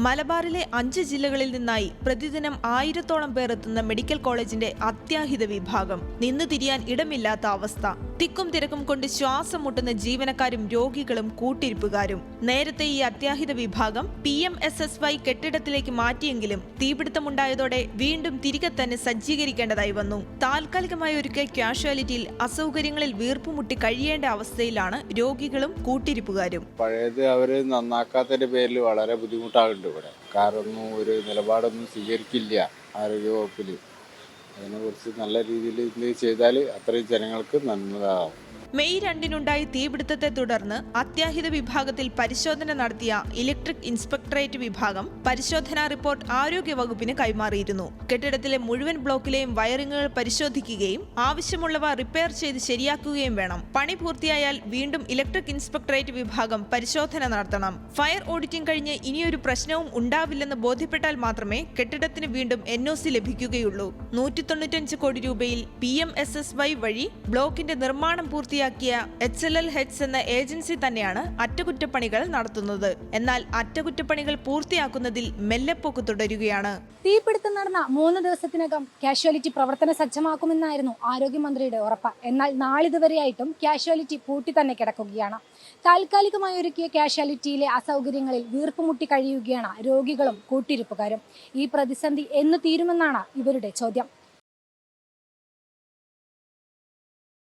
മലബാറിലെ 5 ജില്ലകളിൽ നിന്നായി പ്രതിദിനം 1000-ഓളം പേർ എത്തുന്ന മെഡിക്കൽ കോളേജിന്റെ അത്യാഹിത വിഭാഗം നിന്നു തിരിയാൻ ഇടമില്ലാത്ത അവസ്ഥ. തിക്കും തിരക്കും കൊണ്ട് ശ്വാസം മുട്ടുന്ന ജീവനക്കാരും രോഗികളും കൂട്ടിരിപ്പുകാരും. നേരത്തെ ഈ അത്യാഹിത വിഭാഗം PMSSY കെട്ടിടത്തിലേക്ക് മാറ്റിയെങ്കിലും തീപിടുത്തമുണ്ടായതോടെ വീണ്ടും തിരികെ തന്നെ സജ്ജീകരിക്കേണ്ടതായി വന്നു. താൽക്കാലികമായി ഒരുക്കിയ കാഷ്വാലിറ്റിയിൽ അസൗകര്യങ്ങളിൽ വീർപ്പുമുട്ടി കഴിയേണ്ട അവസ്ഥയിലാണ് രോഗികളും കൂട്ടിരിപ്പുകാരും. പഴയത് അവര് നന്നാക്കാത്തതിന്റെ പേരിൽ വളരെ ബുദ്ധിമുട്ടാകുന്നുണ്ട് ഇവിടെ. കാരണം ഒരു നിലപാടൊന്നും സ്വീകരിക്കില്ല ആരോഗ്യവകുപ്പിൽ. അതിനെക്കുറിച്ച് നല്ല രീതിയിൽ ഇത് ചെയ്താൽ അത്രയും ജനങ്ങൾക്ക് നന്മതാകും. മെയ് 2-നുണ്ടായ തീപിടുത്തത്തെ തുടർന്ന് അത്യാഹിത വിഭാഗത്തിൽ പരിശോധന നടത്തിയ ഇലക്ട്രിക് ഇൻസ്പെക്ടറേറ്റ് വിഭാഗം പരിശോധനാ റിപ്പോർട്ട് ആരോഗ്യവകുപ്പിന് കൈമാറിയിരുന്നു. കെട്ടിടത്തിലെ മുഴുവൻ ബ്ലോക്കിലെയും വയറിങ്ങുകൾ പരിശോധിക്കുകയും ആവശ്യമുള്ളവ റിപ്പയർ ചെയ്ത് ശരിയാക്കുകയും വേണം. പണി പൂർത്തിയായാൽ വീണ്ടും ഇലക്ട്രിക് ഇൻസ്പെക്ടറേറ്റ് വിഭാഗം പരിശോധന നടത്തണം. ഫയർ ഓഡിറ്റിംഗ് കഴിഞ്ഞ് ഇനിയൊരു പ്രശ്നവും ഉണ്ടാവില്ലെന്ന് ബോധ്യപ്പെട്ടാൽ മാത്രമേ കെട്ടിടത്തിന് വീണ്ടും NOC ലഭിക്കുകയുള്ളൂ. 195 കോടി രൂപയിൽ PMSSY വഴി ബ്ലോക്കിന്റെ നിർമ്മാണം പൂർത്തിയാക്കിയ HLL-HETS എന്ന ഏജൻസി തന്നെയാണ് അറ്റകുറ്റപ്പണികൾ നടത്തുന്നത്. എന്നാൽ അറ്റകുറ്റപ്പണികൾ പൂർത്തിയാക്കുന്നതിൽ മെല്ലെപ്പോക്ക് തുടരുകയാണ്. തീപിടുത്തം നടന്ന 3 ദിവസത്തിനകം കാഷ്വാലിറ്റി പ്രവർത്തന സജ്ജമാക്കുമെന്നായിരുന്നു ആരോഗ്യമന്ത്രിയുടെ ഉറപ്പ്. എന്നാൽ നാളിതുവരെയായിട്ടും കാഷ്വാലിറ്റി പൂട്ടി തന്നെ കിടക്കുകയാണ്. താൽക്കാലികമായി ഒരുക്കിയ കാഷ്വാലിറ്റിയിലെ അസൗകര്യങ്ങളിൽ വീർപ്പുമുട്ടി കഴിയുകയാണ് രോഗികളും കൂട്ടിരിപ്പുകാരും. ഈ പ്രതിസന്ധി എന്ന് തീരുമെന്നാണ് ഇവരുടെ ചോദ്യം.